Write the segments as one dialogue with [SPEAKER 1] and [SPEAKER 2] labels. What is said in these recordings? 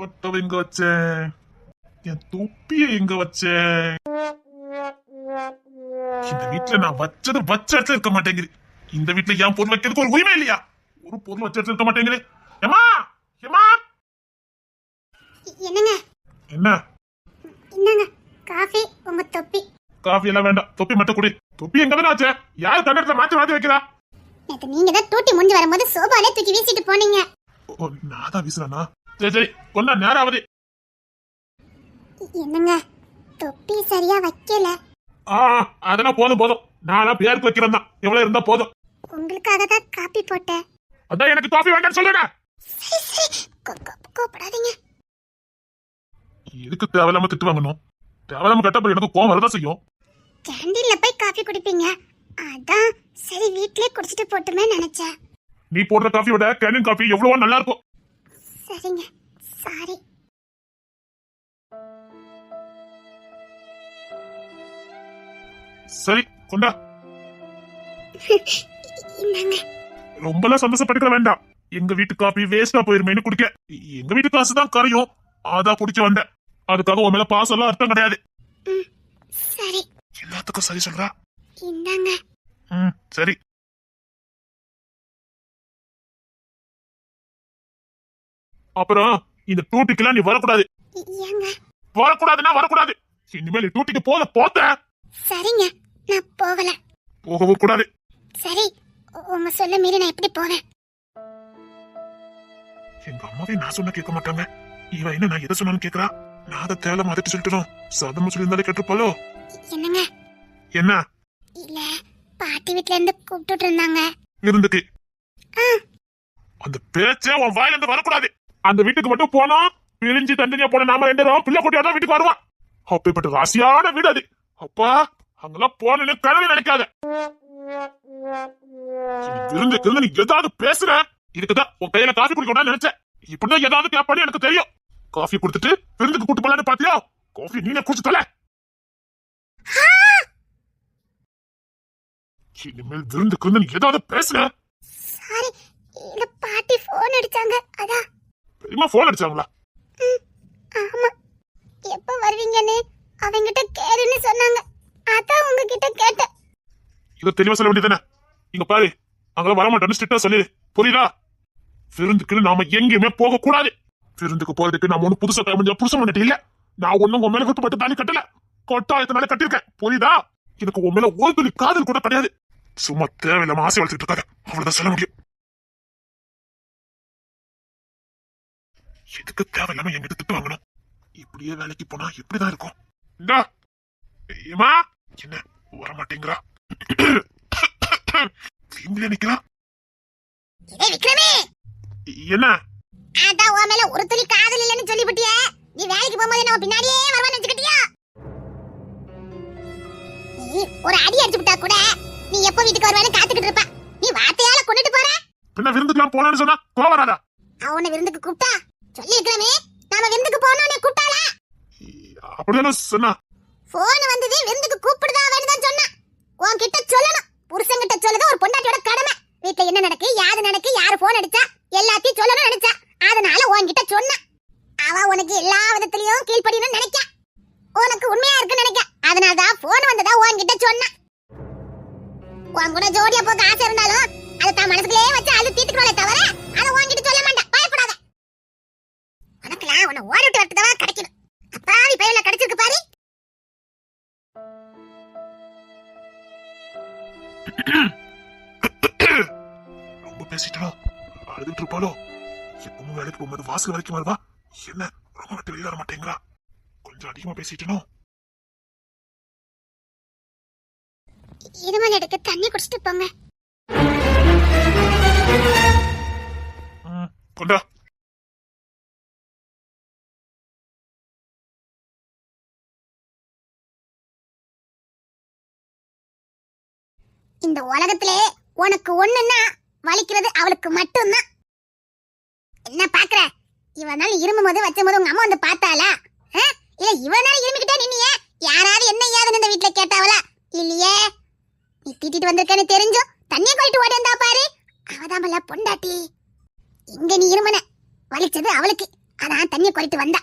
[SPEAKER 1] Photo எங்க வச்சேன்? என் தொப்பிய எங்க வச்சேன்? இந்த வீட்டுல நான் வச்சது வச்ச இடத்துல இருக்க மாட்டேங்குது. இந்த வீட்டுல என் பொருள் வைக்கிறதுக்கு ஒரு உரிமை இல்லையா? ஒரு பொருள் வச்ச இடத்துல இருக்க மாட்டேங்குது. ஏமா ஏமா
[SPEAKER 2] என்னங்க?
[SPEAKER 1] என்ன?
[SPEAKER 2] என்னங்க? காஃபி, உங்க தொப்பி.
[SPEAKER 1] காஃபி எல்லாம் வேண்டாம், தொப்பி மட்டும் குடி. தொப்பி எங்க தானே ஆச்சு? யாரு கண்ணத்துல மாத்தி மாத்தி வைக்கிறா?
[SPEAKER 2] நேத்து நீங்க தான் டூட்டி முடிஞ்சு வரும்போது சோபாலே தூக்கி வீசிட்டு போனீங்க.
[SPEAKER 1] ஓ, நான் தான் வீசுறேனா? சரி சரி, கொண்டா, நேரம் ஆகுது.
[SPEAKER 2] என்னங்க? தொப்பி சரியா வைக்கல.
[SPEAKER 1] அதெல்லாம் போதும் போதும். நான்லாம் பேருக்கு வைக்கிறேன் தான். எவ்வளவு இருந்தா போதும்.
[SPEAKER 2] உங்களுக்காக தான் காப்பி போட்டேன்.
[SPEAKER 1] அதான் எனக்கு காஃபி வேண்டாம்னு சொல்லுறேன்.
[SPEAKER 2] கோபப்படாதீங்க.
[SPEAKER 1] எதுக்கு தேவையில்லாம திட்டு வாங்கணும்? தேவையில்லாம கட்டப்ப எனக்கு கோவம் வரதான் செய்யும்.
[SPEAKER 2] கேண்டீன்ல போய் காஃபி குடிப்பீங்க, அதான் சரி வீட்லயே குடிச்சிட்டு போட்டுமே நினைச்சேன்.
[SPEAKER 1] நீ போடுற காஃபியோட கேண்டின் காஃபி எவ்வளவோ நல்லா இருக்கும்.
[SPEAKER 2] சரிங்க, சாரி.
[SPEAKER 1] சரி, கொண்டா.
[SPEAKER 2] இந்தாங்க.
[SPEAKER 1] ரொம்பலாம் சந்தோஷப்பட்டுக்க வேண்டாம். எங்க வீட்டு காபி வேஸ்டா போயிருமேனு குடிக்க. எங்க வீட்டு காசுதான் கரையும், அதான் குடிக்க வந்தேன். அதுக்காக உன் மேல பாசம் எல்லாம் அர்த்தம் கிடையாது.
[SPEAKER 2] சரி.
[SPEAKER 1] எல்லாத்துக்கும் சரி சொல்றா.
[SPEAKER 2] இந்தாங்க.
[SPEAKER 1] சரி. அப்புறம் இந்த டூட்டிக்கெல்லாம் நீ வரக்கூடாது.
[SPEAKER 2] ஏங்க?
[SPEAKER 1] வரக்கூடாதுன்னா வரக்கூடாது. இனிமேல் டூட்டிக்கு போத்த.
[SPEAKER 2] சரிங்க, நான் போகல.
[SPEAKER 1] போகவும் கூடாது.
[SPEAKER 2] சரி, உங்க சொல்ல மீறி நான் எப்படி போவேன்?
[SPEAKER 1] எங்க அம்மாவே நான் சொன்ன கேட்க மாட்டாங்க. இவ என்ன நான் எதை சொன்னாலும் கேக்குறா? நான் அதை தேவை மதட்டு சொல்லிட்டோம். சாதமா சொல்லியிருந்தாலே கேட்டுப்பாலோ.
[SPEAKER 2] என்னங்க?
[SPEAKER 1] என்ன?
[SPEAKER 2] இல்ல, பாட்டி வீட்ல இருந்து கூப்பிட்டு இருந்தாங்க.
[SPEAKER 1] இருந்துக்கு அந்த பேச்சே உன் வாயில இருந்து வரக்கூடாது. அந்த வீட்டுக்கு மட்டும் போனா பிரிஞ்சு தண்டனையா போன நாம ரெண்டு பேரும் பிள்ளை குட்டியா தான் வீட்டுக்கு வருவான். அப்பேற்பட்ட ராசியான வீடு அது. அப்பா, அங்கெல்லாம் போன கனவு நினைக்காத. இருந்து நீ ஏதாவது பேசுற, இதுக்குதான் உன் கையில காஃபி குடிக்கணும்னு நினைச்சேன். இப்படிதான் ஏதாவது கேட்பான்னு எனக்கு தெரியும். காஃபி குடுத்துட்டு விருந்துக்கு கூட்டு போலான்னு பாத்தியா? காஃபி நீனே குடிச்சு தல. இனிமேல் விருந்துக்கு நீ ஏதாவது பேசுற.
[SPEAKER 2] சாரி, இல்ல பாட்டி போன் அடிச்சாங்க, அதான்.
[SPEAKER 1] பெரியமா போன் அடிச்சாங்களா?
[SPEAKER 2] ஆமா. எப்ப வருவீங்கன்னு அவங்கிட்ட கேளுன்னு சொன்னாங்க, அதான் உங்ககிட்ட கேட்டேன்.
[SPEAKER 1] இதை தெளிவா சொல்ல வேண்டியதானே? இங்க பாரு, அங்கெல்லாம் வரமாட்டேன்னு ஸ்ட்ரிக்டா சொல்லு, புரியுதா? விருந்துக்கு நாம எங்கேயுமே போக கூடாது. விருந்துக்கு போறதுக்கு நாம ஒண்ணு புதுசா கிளம்பி புதுசா பண்ணிட்டு இல்ல. நான் ஒண்ணும் உன் மேல விருப்பப்பட்டு தாலி கட்டல, கொட்டாயத்தினால கட்டிருக்கேன், புரியுதா? எனக்கு உன் மேல ஒரு துளி காதல் கூட கிடையாது. சும்மா தேவையில்லாம ஆசை வளர்த்துட்டு இருக்காங்க, அவ்வளவுதான் சொல்ல முடியும். எதுக்கு தேவையில்லாம எங்கிட்ட திட்டு வாங்கணும்? இப்படியே வேலைக்கு போனா இப்படிதான் இருக்கும். ஏமா என்ன வர மாட்டேங்கிறா? நிக்கிறா. என்ன?
[SPEAKER 2] அதான் உன் மேல ஒரு துளி காதல் இல்லன்னு சொல்லிவிட்டியே. நீ வேலைக்கு போகும்போது நம்ம பின்னாடியே வருவான்னு நினைச்சுக்கிட்டியா? நீ ஒரு அடி அடிச்சு விட்டா கூட நீ எப்ப வீட்டுக்கு வருவான்னு காத்துக்கிட்டு இருப்ப. நீ வார்த்தையால கொண்டுட்டு போற.
[SPEAKER 1] பின்ன விருந்துக்குலாம் போலான்னு சொன்னா கோவம் வராதா?
[SPEAKER 2] அவனை விருந்துக்கு கூப்பிட்டா சொல்லி இருக்கலாமே, நாம விருந்துக்கு போனோம்னு கூப்பிட்டாளா?
[SPEAKER 1] அப்படிதானே சொன்னா.
[SPEAKER 2] போன் வந்தது விருந்துக்கு கூப்பிடுதா வேணுதான் சொன்னா. உன்கிட்ட சொல்லணும், புருஷன்கிட்ட சொல்லது ஒரு பொண்டாட்டியோட கடமை. வீட்டுல என்ன நடக்கு, யாது நடக்கு, யாரு போன் அடிச்சா எல்லாத்தையும் சொல்லணும்னு நினைச்சா. அதனால உன்கிட்ட சொன்னா. அவ உனக்கு எல்லா விதத்திலயும் கீழ்ப்படியணும்னு நினைக்க, உனக்கு உண்மையா இருக்குன்னு நினைக்க. அதனாலதான் போன் வந்ததா உன்கிட்ட சொன்னா. உன் கூட ஜோடியா போக ஆசை இருந்தாலும் அதை தான் மனசுக்குள்ளே வச்சு அது தீர்த்துக்கணும்ல தவிர அதை உன்கிட்ட சொல்ல மாட்டேன். பயப்படாத. உனக்குலாம் உன்னை ஓடி விட்டு வரட்டுதவா கிடைக்கணும். அப்பாவி பையில கிடைச்சிருக்கு பாரு.
[SPEAKER 1] ரொம்ப பேசிட்டா அழுதுட்டு இருப்பாளோ? எப்பவும் வேலைக்கு போகும்போது வாசல் வரைக்கும் வருவா. என்ன ரொம்ப விட்டு வெளியே வர மாட்டேங்கிறா? கொஞ்சம் அதிகமா பேசிட்டனோ?
[SPEAKER 2] இருமல் எடுக்க தண்ணி குடிச்சிட்டு போங்க.
[SPEAKER 1] கொண்டா.
[SPEAKER 2] இந்த உலகத்திலே உனக்கு ஒண்ணுன்னா வலிக்கிறது அவளுக்கு மட்டும்தான். என்ன பாக்குற? இவனால இருமும் போது வச்சும் போது உங்க அம்மா வந்து பார்த்தாளா? இல்ல இவனால இருமிக்கிட்டே நின்னியே யாராவது என்ன ஏதுன்னு இந்த வீட்டுல கேட்டாவளா? இல்லையே. நீ திட்டிட்டு வந்திருக்கேன்னு தெரிஞ்சும் தண்ணிய கொயிட்டு ஓடி வந்தா பாரு, அவதாமல்ல பொண்டாட்டி. இங்க நீ இருமன வலிச்சது அவளுக்கு, அதான் தண்ணி குறைட்டு வந்தா.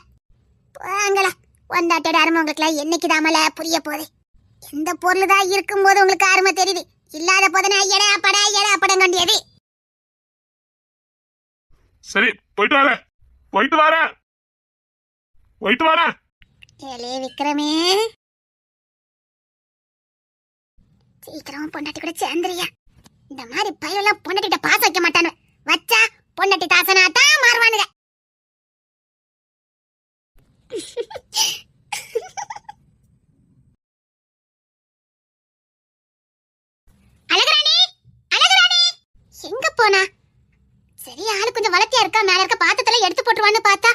[SPEAKER 2] போங்களா, வந்தாட்டோட அருமை உங்களுக்கு என்னைக்கு தாமல புரிய போகுது. எந்த பொருள் தான் இருக்கும்போது உங்களுக்கு அருமை தெரியுது, இல்லாத போதனா எடா படம் கண்டியது.
[SPEAKER 1] சரி, போயிட்டு வரேன்.
[SPEAKER 2] ஏலே விக்ரமே, சீக்கிரம் பொண்டாட்டி கூட சேர்ந்துறியா? இந்த மாதிரி பையெல்லாம் பொண்டாட்டிட்ட பாசம் வைக்க மாட்டானு, வச்சா பொண்டாட்டி தாசனா தான் மாறுவானுங்க. அழகுராணி, எங்க போனா? சரி, ஆளு கொஞ்சம் வளர்த்தியா இருக்கா, மேல இருக்க பாத்திரத்துல எடுத்து போட்டுருவான்னு பார்த்தா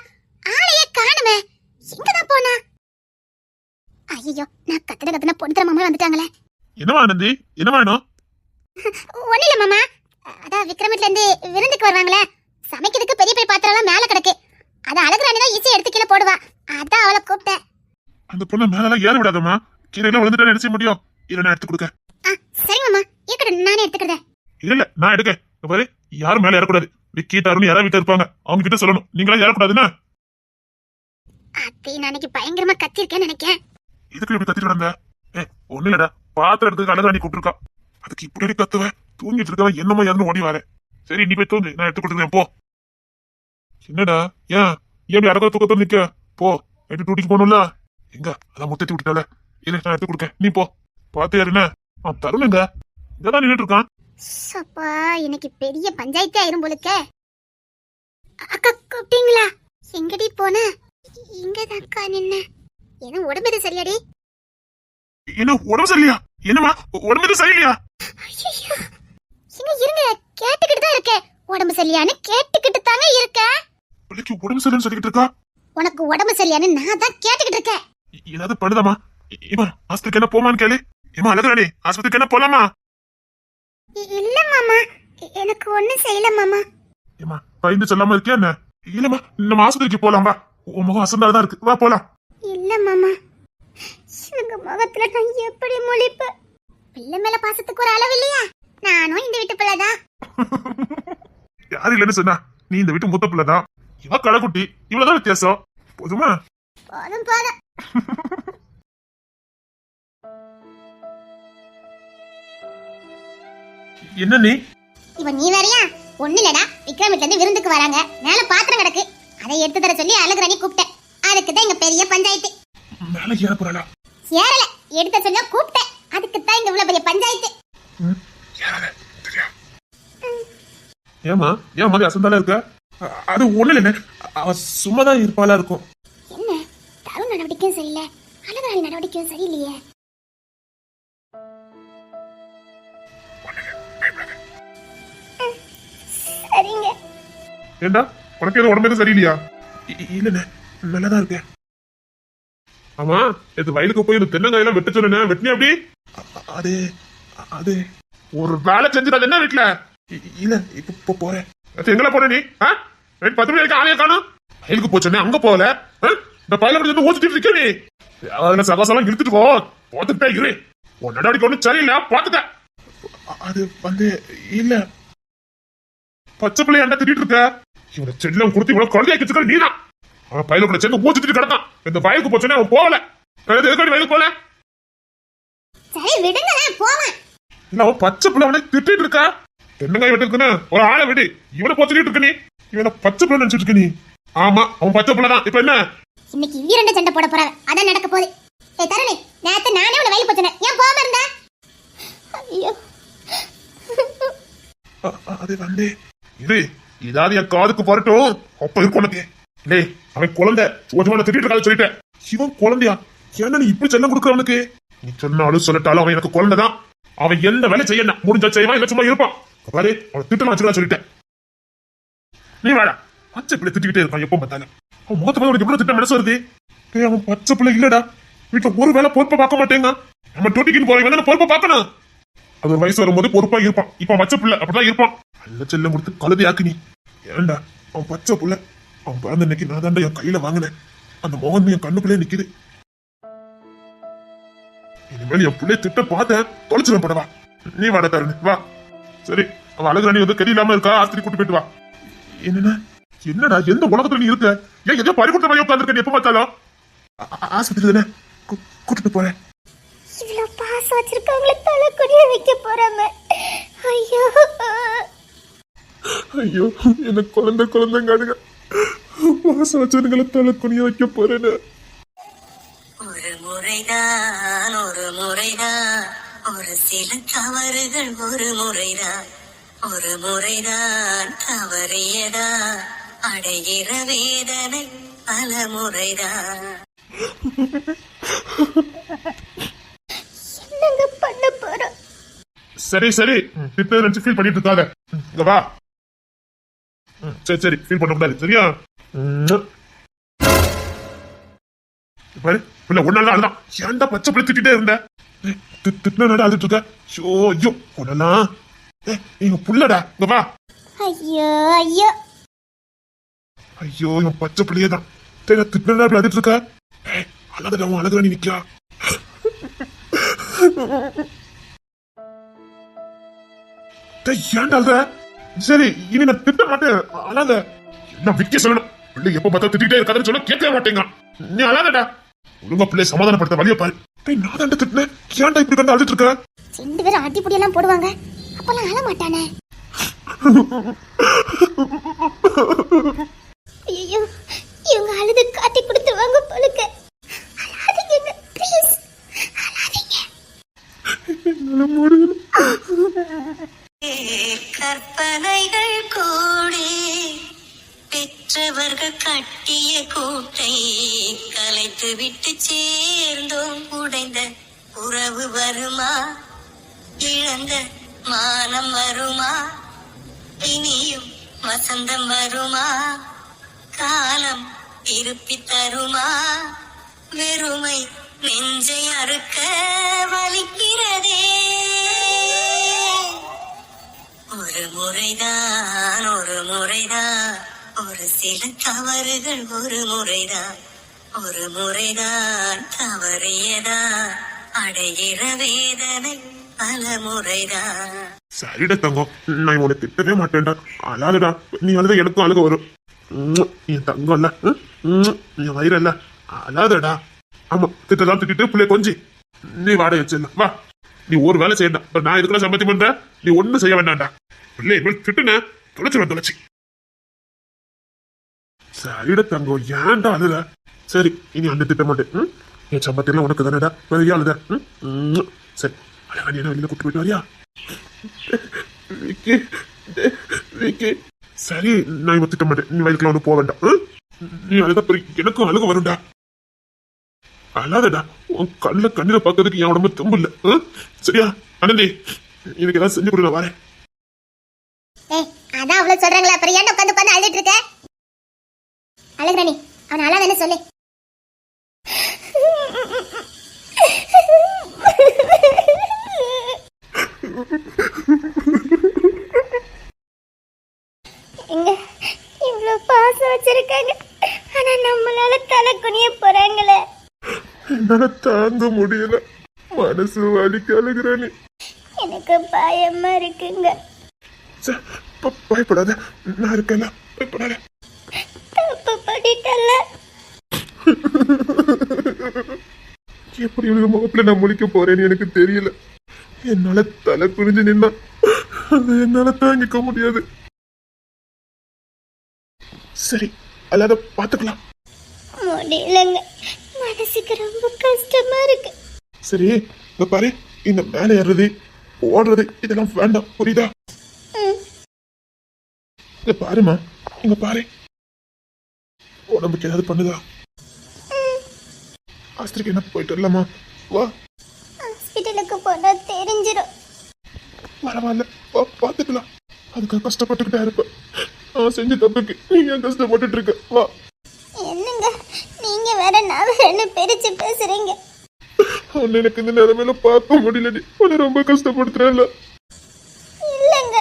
[SPEAKER 2] ஆளையே காணுமே. எங்கதான் போனா? ஐயோ, நான் கத்துன பொண்ணு மாமா வந்துட்டாங்களே.
[SPEAKER 1] என்னவா ஆனந்தி, என்ன வேணும்?
[SPEAKER 2] ஒண்ணு இல்ல மாமா, அதான் விக்ரமத்துல இருந்து விருந்துக்கு வருவாங்களே, சமைக்கிறதுக்கு பெரிய பெரிய பாத்திரம் எல்லாம் மேல கிடக்கு. அத அழகுராணி தான் ஈஸியா எடுத்து கீழே போடுவா, அதான் அவளை கூப்பிட்டேன்.
[SPEAKER 1] அந்த பொண்ணை மேல ஏற விடாதம்மா, கீழே விழுந்துட்டா என்ன செய்ய முடியும்? இல்ல, நான் எடுத்து கொடுக்க.
[SPEAKER 2] சரி மாமா, இருக்கட்டும், நானே எடுத்துக்கிறேன்.
[SPEAKER 1] இல்ல, நான் எடுக்க. பாரு, யாரும் மேல ஏறக்கூடாது. விக்கி தருண் யாராவது வீட்டுல இருப்பாங்க, அவங்க கிட்ட சொல்லணும், நீங்களா ஏறக்கூடாதுன்னா.
[SPEAKER 2] அத்தை, நான் அன்னைக்கு பயங்கரமா கத்திருக்கேன்னு நினைக்கிறேன்.
[SPEAKER 1] இதுக்கு எப்படி கத்திட்டு வந்த? ஒண்ணு இல்லடா, பாத்திரம் எடுத்து அழகாணி கூப்பிட்டுருக்கா. அதுக்கு இப்படி கத்துவ? தூங்கிட்டு இருக்கவன் என்னமோ யாருன்னு ஓடி வரேன். சரி, நீ போய் தூங்கு, நான் எடுத்து கொடுத்துருக்கேன், போ. என்னடா, ஏன் எப்படி அறக்க தூக்கத்தோடு நிக்க? போ, நைட்டு டூட்டிக்கு போகணும்ல. எங்க அதான் முத்தத்தி விட்டுட்டால. இல்ல, நான் எடுத்து கொடுக்கேன், நீ போ. பாத்து யாருன்னு தருணுங்க இதான் நின்றுட்டு இருக்கான்.
[SPEAKER 2] சப்பா, இன்னைக்கு பெரிய பஞ்சாயத்து ஆயிரும் போலுக்க. அக்கா கூப்பிட்டீங்களா? எங்கடி போன? இங்கதான் அக்கா நின்ன. என்ன உடம்பு இது சரியாடி?
[SPEAKER 1] என்ன உடம்பு சரியில்லையா? என்னமா உடம்பு இது சரியில்லையா?
[SPEAKER 2] இருங்க, கேட்டுக்கிட்டு தான் இருக்கேன். உடம்பு சரியான்னு கேட்டுக்கிட்டு தாங்க இருக்கேன்.
[SPEAKER 1] பிள்ளைக்கு உடம்பு சரியில்லைன்னு சொல்லிக்கிட்டு இருக்கா.
[SPEAKER 2] உனக்கு உடம்பு சரியான்னு நான் தான் கேட்டுக்கிட்டு இருக்கேன்.
[SPEAKER 1] ஏதாவது பண்ணுதாமா? ஏமா ஆஸ்பத்திரிக்கு என்ன போமான்னு கேளு. ஏமா அழகாணி, ஆஸ்பத்திரிக்கு என்ன போலாமா?
[SPEAKER 2] இல்ல மாமா, எனக்கு ஒண்ணும் செய்யல மாமா.
[SPEAKER 1] ஏமா பயந்து சொல்லாம இருக்கியா என்ன? இல்லம்மா, நம்ம ஆஸ்பத்திரிக்கு போலாம், வா. உன் முகம் அசந்தாதான் இருக்கு, வா போலாம்.
[SPEAKER 2] இல்ல மாமா, இவங்க முகத்துல நான் எப்படி முழிப்பேன்? பிள்ளை மேல பாசத்துக்கு ஒரு அளவு இல்லையா? நானும் இந்த வீட்டு பிள்ளைதான்.
[SPEAKER 1] யாரு இல்லன்னு சொன்னா? நீ இந்த வீட்டு மூத்த பிள்ளைதான். இவ கடைக்குட்டி, இவ்வளவுதான் வித்தியாசம். போதுமா?
[SPEAKER 2] போதும்.
[SPEAKER 1] என்ன நீ?
[SPEAKER 2] இவன் நீ வேறையா? ஒண்ணு இல்லடா, விக்ரமத்துல இருந்து விருந்துக்கு வராங்க, மேல பாத்திரம் கிடக்கு, அதை எடுத்து தர சொல்லி அழகுராணி கூப்பிட்டேன். அதுக்குதான் இங்க பெரிய பஞ்சாயத்து.
[SPEAKER 1] மேல ஏற போறா?
[SPEAKER 2] ஏறல, எடுத்த சொல்ல கூப்பிட்டேன். அதுக்குதான் இங்க இவ்வளவு பெரிய பஞ்சாயத்து.
[SPEAKER 1] ஏமா ஏன் மாதிரி அசந்தால இருக்க? அது ஒண்ணு இல்ல, அவ சும்மாதான் இருப்பாளா இருக்கும்.
[SPEAKER 2] என்ன தருண் நடவடிக்கையும் சரியில்லை, அழகுராணி நடவடிக்கையும் சரியில்லையே. சரிங்க.
[SPEAKER 1] ஏண்டா, உனக்கு எதுவும் உடம்பு எதுவும் சரியில்லையா? இல்லண்ணே, நல்லாதான் இருக்கேன். ஆமா, இது வயலுக்கு போய் இந்த தென்னங்காயெல்லாம் வெட்ட சொன்னேன், வெட்டினே அப்படி? அது அது ஒரு வேலை செஞ்சுட்டு என்ன வீட்டுல? இல்ல, இப்ப போறேன். எங்கெல்லாம் போற நீ? 10 மணி வரைக்கும் ஆளைய காணும். வயலுக்கு போச்சோன்னே அங்க போகல. இந்த பயில கூட ஊத்திட்டு இருக்க நீ. அதுல சகாசெல்லாம் இழுத்துட்டு போ, போத்துட்டே இரு. உன் நடவடிக்கை ஒன்றும் சரியில்லை, பாத்துக்க. அது இல்ல, பச்சை பிள்ளை ஏன்டா திட்டிட்டு இருக்க? இவனை செல்லம் கொடுத்து இவ்வளவு குழந்தையா கிச்சுக்க நீதான். அவன் பயில கூட சேர்ந்து ஊத்திட்டு கிடந்தான். இந்த வயலுக்கு போச்சோன்னே அவன் போகல. எதுக்காடி வயலுக்கு போல?
[SPEAKER 2] சரி விடுங்க, போவேன்.
[SPEAKER 1] இல்ல, அவன் பச்சை பிள்ளை அவனை திட்டிட்டு இருக்கா. தென்னங்காய் வெட்டுக்குன்னு ஒரு ஆளை விடு, இவனை போச்சுட்டு இருக்க நீ. இவனை பச்சை பிள்ளை நினைச்சிட்டு இருக்க நீ. ஆமா, அவன் பச்சை பிள்ளை தான். இப்ப என்ன?
[SPEAKER 2] இன்னைக்கு வீரண்ட சண்டை போட போறாங்க, அதான் நடக்க போகுது. ஏய் தரணி, நேத்து நானே உன்னை வயல் போச்சேன், ஏன் போகாம இருந்த? ஐயோ,
[SPEAKER 1] அது இது இதாவது என் காதுக்கு வரட்டும், அப்ப இருக்கும் உனக்கு. லே, அவன் குழந்தை, சும்மா திட்டிட்டு இருக்காது சொல்லிட்டேன். இவன் குழந்தையா? ஏன்னா நீ இப்படி செல்லம் கொடுக்குற அவனுக்கு? நீ சொன்னாலும் சொல்லட்டாலும் அவன் எனக்கு குழந்தைதான். அவன் எந்த வேலை செய்யணும் முடிஞ்சா செய்வான், இல்ல சும்மா இருப்பான். பாரு, அவன் திட்டலாம் வச்சுக்கலாம் சொல்லிட்டேன். நீ வாடா, பச்சை பிள்ளை திட்டிக்கிட்டே இருக்கான் எப்போ பார்த்தாலும். அவன் முகத்தை பார்த்து எவ்வளவு திட்டம் மனசு வருது. அவன் பச்சை பிள்ளை இல்லடா, வீட்டுல ஒரு வேலை பொறுப்பை பார்க்க மாட்டேங்க. நம்ம டூட்டிக்கு போறவங்க பொறுப்பை பார்க்கணும். அது ஒரு வயசு வரும்போது பொறுப்பா இருப்பான். இப்ப பச்சை பிள்ளை அப்படிதான் இருப்பான். நல்ல செல்லம் கொடுத்து கழுதையாக்கு நீ. ஏண்டா, அவன் பச்சை பிள்ளை. அவன் பிறந்த இன்னைக்கு நான் தாண்டா என் கையில வாங்கினேன். அந்த முகம் என் கண்ணுக்குள்ளே நிக்குது. இனிமேல் என் பிள்ளை திட்ட பார்த்தேன், தொலைச்சிடும் படவா. நீ வாட தருணு, வா. சரி, அவன் அழகுராணி வந்து கறி இல்லாம இருக்கா, ஆஸ்திரி கூட்டு போயிட்டு வா. என்னடா, எந்த உலகத்துல நீ இருக்க? ஏன் எதோ பறி கொடுத்த மாதிரி உட்காந்துருக்க எப்ப பார்த்தாலும் ஆஸ்பத்திரி தானே கூட்டிட்டு போறேன்.
[SPEAKER 2] இவ்வளவு பாசம் வச்சிருக்கவங்கள தலை குனிய வைக்க போறாம. ஐயோ
[SPEAKER 1] ஐயோ என்ன குழந்தைங்காடுங்க பாசம் வச்சவங்களை தலை குனிய வைக்க போறேன்னு.
[SPEAKER 3] ஒரு முறைதான் ஒரு சில தவறுகள் ஒரு முறைதான் தவறியதா அடைகிற வேதனை பல முறைதான்.
[SPEAKER 2] என்னங்க பண்ண போறோம்?
[SPEAKER 1] சரி திட்ட நினைச்சு ஃபீல் பண்ணிட்டு இருக்காத. இங்க வா. சரி ஃபீல் பண்ண கூடாது சரியா? பாரு பிள்ளை ஒன்னால அழுதான். ஏன்டா பச்சை பிள்ளை திட்டிட்டே இருந்த? திட்டினா அழுதுட்டு இருக்க. ஐயோ ஒன்னலாம் இவன் புள்ளடா. இங்க வா.
[SPEAKER 2] ஐயோ ஐயோ
[SPEAKER 1] ஐயோ இவன் பச்சை பிள்ளையே தான். திட்டினா அப்படி அழுதுட்டு இருக்க. அழகுடா அவன் அழகுடா நீ நிக்கா. ஏன்டா அழுத? சரி இனி நான் திட்ட மாட்டேன். அழாத. என்ன விக்க சொல்லணும். பிள்ளை எப்ப பார்த்தா திட்டிட்டே இருக்காதுன்னு சொல்ல கேட்கவே மாட்டேங்க. நீ அழாதடா. ஒழுங்கா பிள்ளை சமாதானப்படுத்த வழிய பாரு. நான் தான் திட்டினேன். ஏன்டா இப்படி கண்டு அழுதுட்டு இருக்க?
[SPEAKER 2] 2 பேரும் அடிப்பொடி எல்லாம் போடுவாங்க. அப்பெல்லாம் அழ மாட்டானே. ஐயோ இவங்க அழுது காட்டி கொடுத்துருவாங்க போலுக்கு. அழாதீங்க ப்ளீஸ். அழாதீங்க.
[SPEAKER 1] என்னால முடியல.
[SPEAKER 3] கற்பனைகள் கூடி பெற்றவர்கள் கட்டிய கூட்டை கலைத்து விட்டு சேர்ந்தோம். உடைந்த உறவு வருமா? இழந்த மானம் வருமா? இனியும் வசந்தம் வருமா? காலம் திருப்பி தருமா? வெறுமை நெஞ்சை அறுக்க வலிக்கிறதே. ஒரு முறைதான் ஒரு சில தவறுகள் ஒரு முறைதான் தவறியதா அடைகிற வேதனை பல முறைதான்.
[SPEAKER 1] சரிடா தங்கம் நான் உன்னை திட்டவே மாட்டேன்டா. அழாதடா. நீ அழுத எனக்கும் அழுக வரும். என் தங்கம் இல்ல என் வயிறு இல்ல. அழாதடா. ஆமா திட்டதான் திட்டிட்டு பிள்ளை கொஞ்சி நீ வாடகை வச்சிடலாம். வா நீ ஒரு வேலை செய்யணும். நான் இதுக்குள்ள சம்பத்தி பண்ற. நீ ஒண்ணும் செய்ய வேண்டாம்டா. பிள்ளை திட்டுன தொலைச்சு. சரிடா தங்கம் ஏன்டா அழுத? சரி இனி அந்த திட்ட மாட்டேன். என் சம்பத்திலாம் உனக்கு தானடா. பெரிய அழுத. சரி அழகா நீ என்ன வெளியில கூட்டு போயிட்டு வரியா? சரி நான் இவன் திட்ட மாட்டேன். நீ வயலுக்குள்ள ஒண்ணு போக வேண்டாம். நீ அழுத எனக்கும் அழுக வரும்டா. அழாதடா. உன் கண்ணில பாக்குறதுக்கு என் உடம்பு தெம்பு இல்ல. சரியா அனந்தி எனக்கு ஏதாவது செஞ்சு கொடுக்க வரேன்.
[SPEAKER 2] அதான் அவ்வளவு சொல்றாங்களா? அப்புறம் ஏன் உட்காந்து அழுதுட்டு இருக்க? அழகுற நீ அவன் அழாதன்னு சொல்லு. எங்க இவ்வளவு பாசம் வச்சிருக்காங்க. ஆனா நம்மளால தலை குனிய போறாங்களே.
[SPEAKER 1] என்னால தாங்க முடியல. மனசு வலிக்க அழுகிறேன்.
[SPEAKER 2] எனக்கு பயமா இருக்குங்க.
[SPEAKER 1] பயப்படாத. நான் இருக்கேன். பயப்படாத.
[SPEAKER 2] தப்பு பண்ணிட்டல்ல.
[SPEAKER 1] எப்படி உனக்கு முகத்துல நான் முழிக்க போறேன்னு எனக்கு தெரியல. என்னால தலை குனிஞ்சு நின்னா என்னால தாங்கிக்க முடியாது. சரி அல்லாத பாத்துக்கலாம்.
[SPEAKER 2] முடியலங்க. மனசுக்கு ரொம்ப கஷ்டமா இருக்கு.
[SPEAKER 1] சரி இங்க பாரு. இந்த மேல ஏறுறது ஓடுறது இதெல்லாம் வேண்டாம் புரியுதா? இங்க பாருமா. இங்க பாரு. உடம்புக்கு ஏதாவது பண்ணுதா? ஆஸ்திரிக்கு என்ன போயிட்டு வரலாமா? வா
[SPEAKER 2] ஹாஸ்பிட்டலுக்கு போனா தெரிஞ்சிடும்.
[SPEAKER 1] பரவாயில்ல பாத்துக்கலாம். அதுக்கு கஷ்டப்பட்டுக்கிட்டே இருப்ப. நான் செஞ்ச தப்புக்கு நீ ஏன் கஷ்டப்பட்டுட்டு இருக்க? வா.
[SPEAKER 2] என்னங்க நீங்க வேற நான் வேறன்னு பிரிச்சு பேசுறீங்க.
[SPEAKER 1] உன்னை எனக்கு இந்த நிலைமையில பார்க்க முடியலடி. உன்னை ரொம்ப கஷ்டப்படுத்துறேன்ல.
[SPEAKER 2] இல்லங்க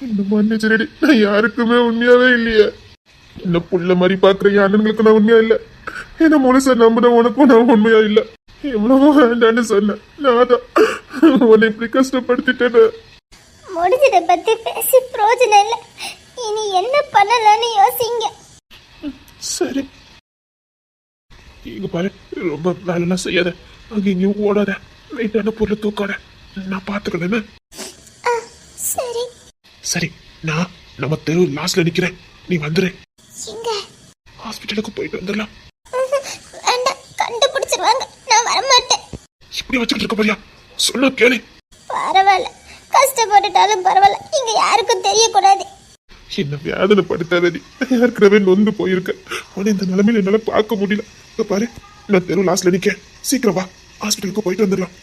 [SPEAKER 1] இந்த மன்னிச்சிரடி. நான் யாருக்குமே உண்மையாவே இல்லையே. என்ன புள்ள மாதிரி பாக்குற என் அண்ணனுங்களுக்கு நான் உண்மையா இல்ல. என்ன முழுசா நம்புன உனக்கும் நான் உண்மையா இல்ல. எவ்வளவோ வேண்டான்னு சொன்னேன். நான் தான் உன்னை இப்படி கஷ்டப்படுத்திட்டேன்னு.
[SPEAKER 2] முடிஞ்சதை பத்தி பேசி பிரயோஜனம் இல்ல. இனி என்ன பண்ணலாம்னு யோசிங்க.
[SPEAKER 1] சரி, இங்க பாரு, ரொம்ப வேலைலாம் செய்யாத, அங்க இங்கேயும் ஓடாத, வெயிட்டான பொருளை தூக்காத, நான் பாத்துக்கிறேன்னு.
[SPEAKER 2] சரி.
[SPEAKER 1] சரி, நான் நம்ம தெரு லாஸ்ட்ல நிக்கிறேன், நீ வந்துரு.
[SPEAKER 2] எங்க?
[SPEAKER 1] ஹாஸ்பிட்டலுக்கு போயிட்டு வந்துடலாம்.
[SPEAKER 2] வேண்டாம், கண்டுபிடிச்சிருவாங்க, நான் வரமாட்டேன்.
[SPEAKER 1] இப்படி வச்சுக்கிட்டு இருக்க போறியா? சொன்னா கேளு.
[SPEAKER 2] பரவாயில்ல, கஷ்டப்பட்டுட்டாலும் பரவாயில்ல, இங்க யாருக்கும் தெரியக்கூடாது.
[SPEAKER 1] என்ன வேதனைப்படுத்தாத, நீ ஏற்கனவே நொந்து போயிருக்க. ஆனா இந்த நிலைமையில என்னால பார்க்க முடியல. இங்க பாரு, நான் தெரு லாஸ்ட்ல நிக்க, சீக்கிரம் வா, ஹாஸ்பிட்டலுக்கு போயிட்டு வந்துடலாம்.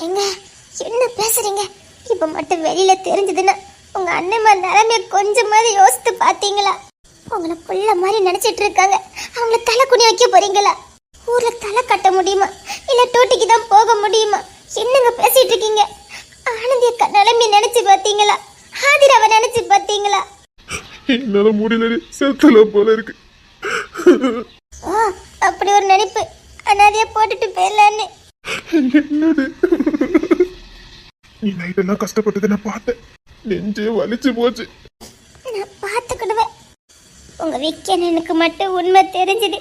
[SPEAKER 2] ஏங்க, என்ன பேசுறீங்க? இப்ப மட்டும் வெளியில தெரிஞ்சதுன்னா உங்க அண்ணன் நிலைமைய கொஞ்சமாவது யோசித்து பாத்தீங்களா? உங்களை புள்ள மாதிரி நினைச்சிட்டு இருக்காங்க, அவங்கள தலை குனி வைக்க போறீங்களா? ஊர்ல தலை கட்ட முடியுமா, இல்ல டூட்டிக்கு தான் போக முடியுமா? என்னங்க பேசிட்டு இருக்கீங்க? ஆனந்திய நிலைமைய நினைச்சு பாத்தீங்களா? ஆதிராவை நினைச்சு பாத்தீங்களா?
[SPEAKER 1] என்னால முடியல, செத்தல போல இருக்கு.
[SPEAKER 2] அப்படி ஒரு நினைப்பு அனாதையா போட்டுட்டு போயிடலான்னு.
[SPEAKER 1] என்னது? நீ நைட் எல்லாம் கஷ்டப்பட்டதை நான் பார்த்தேன், நெஞ்சே வலிச்சு போச்சு.
[SPEAKER 2] நான் பார்த்துக்கிடுவேன். உங்க விக்கனனுக்கு மட்டும் உண்மை தெரிஞ்சது,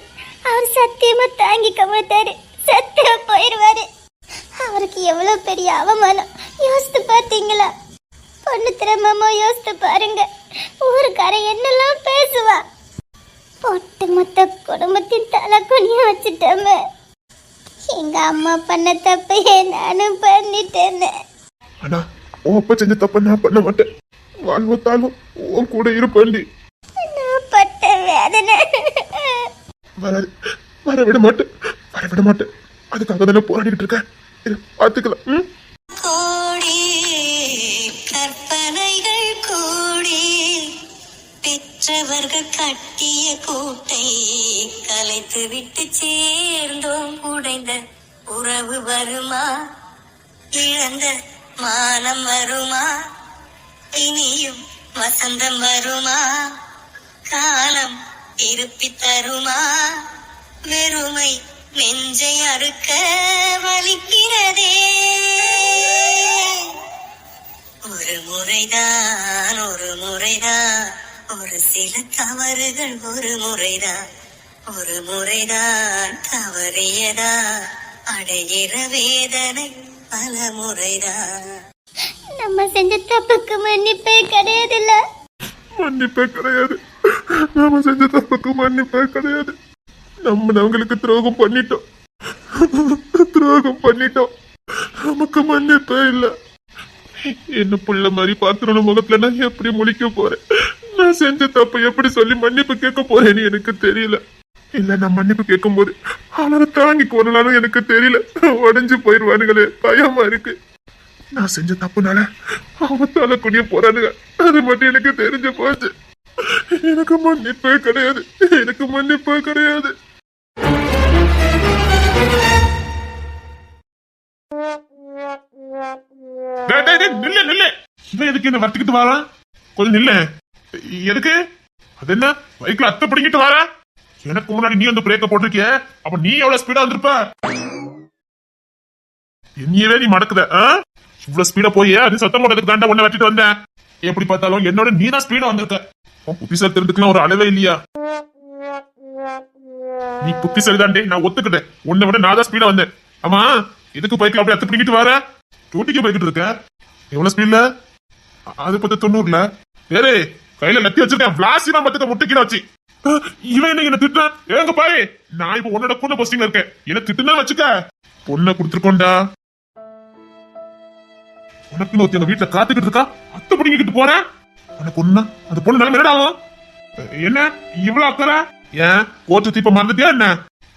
[SPEAKER 2] அவர் சத்தியமா தாங்கிக்க மாட்டாரு, சத்தியமா போயிடுவாரு. அவருக்கு எவ்வளவு பெரிய அவமானம் யோசித்து பார்த்தீங்களா? பொண்ணு திறமாமோ யோசித்து பாருங்க. ஊருக்காரன் என்னெல்லாம் பேசுவா. ஒட்டு மொத்த குடும்பத்தின் தலை குனிய வச்சுட்டோமே. எங்க அம்மா பண்ண தப்பையே நானும் பண்ணிட்டேன்னு.
[SPEAKER 1] ஆனா உன் அப்பா செஞ்ச தப்ப நான் பண்ண மாட்டேன். வாழ்வத்தாலும் உன் கூட இருப்பேன்டி.
[SPEAKER 2] நான் பட்ட வேதனை
[SPEAKER 1] வர விட மாட்டேன், வர விட மாட்டேன். அதுக்காக தானே போராடிட்டு இருக்கேன். பாத்துக்கலாம்.
[SPEAKER 3] கோடி கற்பனைகள் கூடி பெற்றவர்கள் கட்டிய கூட்டை கலைத்து விட்டு சேர்ந்தோம். உடைந்த உறவு வருமா, இழந்த மானம் வருமா, இனியும் வசந்தம் வருமா, காலம் இருப்பி தருமா, வெறுமை நெஞ்சை அறுக்க வலிக்கிறதே. ஒரு முறைதான், ஒரு முறைதான், ஒரு சில தவறுகள் ஒரு முறைதான், ஒரு முறைதான் தவறியதா, அடைகிற வேதனை பல முறைதான்.
[SPEAKER 2] நம்ம செஞ்ச தப்புக்கு மன்னிப்பே கிடையாதுல்ல.
[SPEAKER 1] மன்னிப்பே கிடையாது, நாம செஞ்ச தப்புக்கு மன்னிப்பே கிடையாது. நம்மளுக்கு துரோகம் பண்ணிட்டோம், துரோகம் பண்ணிட்டோம், நமக்கு மன்னிப்பே இல்ல. என்ன புள்ள மாதிரி பாத்துறோம் முகத்துல நான் எப்படி முழிக்க போறேன்? நான் செஞ்ச தப்ப எப்படி சொல்லி மன்னிப்பு கேட்க போறேன்னு எனக்கு தெரியல. இல்ல, நான் மன்னிப்பு கேட்கும் போது அவரை தாங்கி கொள்ளலான்னு எனக்கு தெரியல. உடஞ்சு போயிடுவானுங்களே, பயமா இருக்கு. நான் செஞ்ச தப்புனால அவங்க தலை குனிய போறானுங்க, அது மட்டும் எனக்கு தெரிஞ்சு போச்சு. எனக்கு மன்னிப்பே கிடையாது, எனக்கு மன்னிப்பே கிடையாது. நில்ல நில்ல, இவன் எதுக்கு என்ன வர்த்திக்கிட்டு வாரான்? கொஞ்சம் நில்ல. எதுக்கு? அது என்ன பைக்ல அத்தை பிடிங்கிட்டு வாரா? எனக்கு முன்னாடி நீ வந்து பிரேக்க போட்டிருக்கிய, அப்ப நீ எவ்வளவு ஸ்பீடா வந்திருப்ப? என்னையவே நீ மடக்குத. இவ்வளவு ஸ்பீடா போய் அது சத்தம் போட்டதுக்கு தாண்டா உன்னை வச்சுட்டு வந்தேன். எப்படி பார்த்தாலும் என்னோட நீ தான் ஸ்பீடா வந்திருக்க. புத்திசாலி தெரிஞ்சுக்கலாம் ஒரு அளவே இல்லையா? நீ புத்திசாலி தாண்டே, நான் ஒத்துக்கிட்டேன். உன்னை விட நான் தான் ஸ்பீடா வந்தேன். ஆமா, எதுக்கு பைக்ல அப்படி அத்தை பிடிக்கிட்டு வர? டூட்டிக்கு போய்கிட்டு இருக்க. எவ்வளவு ஸ்பீட்ல? அது 90ல. வேறே கையில லத்தி வச்சிருக்கேன், பிளாசி தான் மத்த முட்டைக்கீழ வச்சு. இவன் என்ன திட்டான்? ஏங்க பாரு, நான் இப்ப உன்னோட கூட போஸ்டிங்ல இருக்கேன், என்ன திட்டுனா வச்சுக்க. பொண்ணை கொடுத்துருக்கோண்டா. உனக்குன்னு ஒருத்தி எங்க வீட்டுல காத்துக்கிட்டு இருக்கா, அத்தை பிடிங்கிட்டு போறேன். உனக்கு ஒண்ணு அந்த பொண்ணு நிலைமை என்னடா ஆகும்? என்ன இவ்வளவு அக்கறை? ஏன் கோச்சு தீப்ப மறந்துட்டியா என்ன?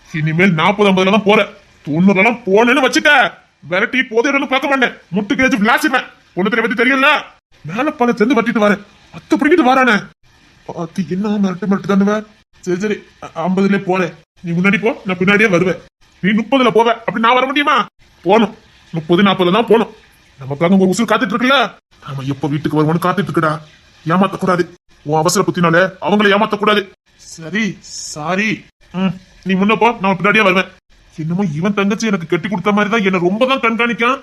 [SPEAKER 1] இனிமேல் 40-50 தான் போற, 90 போனேன்னு வச்சுக்க, விரட்டி போதையிடன்னு பார்க்க மாட்டேன், முட்டு கேச்சு விளாசிப்பேன். பொண்ணு பத்தி தெரியல, மேல பல சேர்ந்து வட்டிட்டு வரேன், அத்தை பிடிக்கிட்டு வரானே. பாத்தி என்ன மிரட்டு தானுவ. சரி சரி, 50லே போறேன், நீ முன்னாடி போ, நான் பின்னாடியே வருவேன். நீ 30ல போவ, அப்படி நான் வர முடியுமா? போனும் 30-40 தான் போனும். நமக்காக ஒரு உசுறு காத்துட்டு இருக்குல்ல, நாம எப்ப வீட்டுக்கு வருவோம்னு காத்துட்டு இருக்குடா. ஏமாத்த கூடாது, உன் அவசர புத்தினால அவங்கள ஏமாத்த கூடாது. சரி சாரி. நீ முன்ன போ, நான் பின்னாடியே வருவேன். என்னமோ இவன் தங்கச்சி எனக்கு கட்டி கொடுத்த மாதிரி தான் என்ன ரொம்ப தான் கண்காணிக்கான்.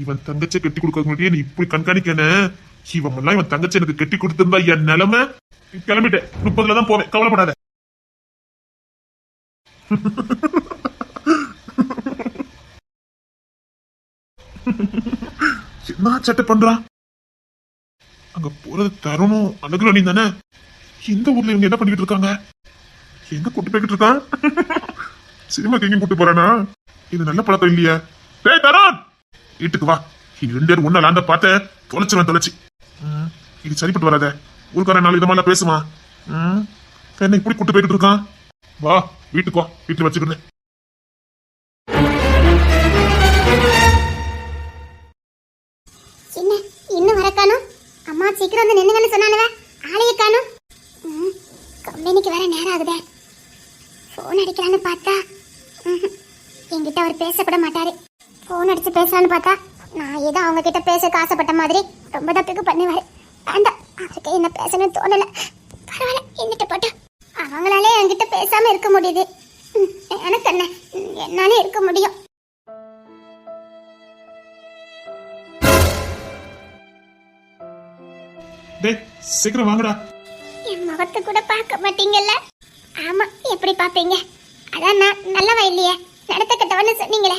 [SPEAKER 1] இவன் தங்கச்சி கட்டி கொடுக்க முடியே நீ இப்படி கண்காணிக்கனே. இவன் தங்கச்சி எனக்கு கட்டி கொடுத்திருந்தா என் நிலைமை. கிளம்பிட்டேன், 30ல தான் போவேன், கவலைப்படாத. என்ன சட்டை பண்றான்? அங்க போறது தருணும் அழகுராணி தானே? இந்த ஊர்ல இவங்க என்ன பண்ணிட்டு இருக்காங்க? எங்க கூட்டு போய்கிட்டு இருக்கான்? சினிமாக்கு எங்கேயும் கூட்டு போறானா? இது நல்ல பழக்கம் இல்லையா? டேய் தருண், வீட்டுக்கு வா. இது 2 பேரும் ஒண்ணு லாந்த பார்த்த தொலைச்சு. இது சரிப்பட்டு வராத. ஊருக்காரன் நாள் இதை மாதிரிலாம் பேசுவான். என்ன இப்படி கூட்டு போய்கிட்டு இருக்கான்? வா வீட்டுக்கு வா, வீட்டுல வச்சுக்கிறேன்.
[SPEAKER 2] என்ன இன்னும் வர காணும்? அம்மா சீக்கிரம் வந்து நின்னுங்கன்னு சொன்னானுவ, ஆளையே காணும். கம்பெனிக்கு வர நேரம் ஆகுதே. போன் அடிக்கலான்னு பார்த்தா என்கிட்ட அவர் பேசக்கூட மாட்டாரு. போன் அடிச்சு பேசலான்னு பார்த்தா நான் ஏதோ அவங்க கிட்ட பேச ஆசைப்பட்ட மாதிரி ரொம்ப தப்புக்கு பண்ணுவாரு. வேண்டாம், அவருக்கு என்ன பேசணும்னு தோணல. பரவாயில்ல, என்னட்ட போட்டா அவங்களாலே என்கிட்ட பேசாம இருக்க முடியுது. எனக்கு என்ன, என்னாலே இருக்க முடியும்.
[SPEAKER 1] டேய் சீக்கிரம் வாங்கடா.
[SPEAKER 2] என் முகத்தை கூட பார்க்க மாட்டீங்கல்ல? ஆமா, எப்படி பாப்பீங்க? அதான் நான் நல்லவா இல்லையே, நடத்த கட்டவன்னு சொன்னீங்களே,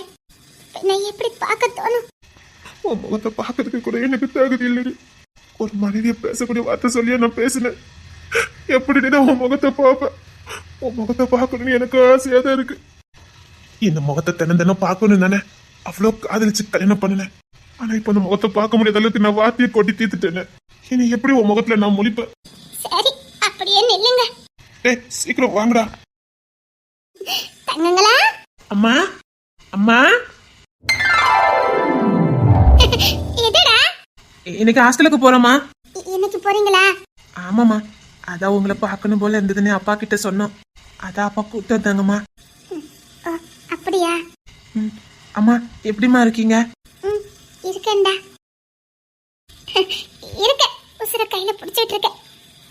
[SPEAKER 2] பின்ன எப்படி பார்க்க தோணும்?
[SPEAKER 1] உன் முகத்தை பார்க்கறதுக்கு கூட எனக்கு தகுதி இல்லடி. ஒரு மனைவிய பேசக்கூடிய வார்த்தை சொல்லியா நான் பேசினேன். எப்படி நான் உன் முகத்தை பார்ப்பேன்? உன் முகத்தை பார்க்கணும்னு எனக்கு ஆசையா தான் இருக்கு. இந்த முகத்தை தினம் பார்க்கணும் தானே அவ்வளோ காதலிச்சு கல்யாணம் பண்ணினேன். ஆனா இப்ப அந்த முகத்தை பார்க்க முடியாத அளவுக்கு நான் வார்த்தையை கொட்டி தீர்த்துட்டேன்னு. இனி எப்படி உன் முகத்துல நான் முழிப்பேன்?
[SPEAKER 2] சரி, அப்படியே நில்லுங்க.
[SPEAKER 1] ஏய் சீக்கிரம் வாங்கடா.
[SPEAKER 2] தங்கங்களா?
[SPEAKER 4] அம்மா அம்மா,
[SPEAKER 2] எதுடா?
[SPEAKER 4] இன்னைக்கு ஹாஸ்டலுக்கு போறோமா?
[SPEAKER 2] இன்னைக்கு போறீங்களா?
[SPEAKER 4] ஆமாம்மா, அதான் உங்களை பார்க்கணும் போல இருந்ததுன்னு அப்பா கிட்ட சொன்னோம். அதான் அப்பா கூப்பிட்டு வந்தாங்கம்மா.
[SPEAKER 2] ஓ, அப்படியா?
[SPEAKER 4] அம்மா எப்படிம்மா இருக்கீங்க?
[SPEAKER 2] இருக்கேன்டா. இருக்க, உசுர கையில பிடிச்சிட்டு இருக்க.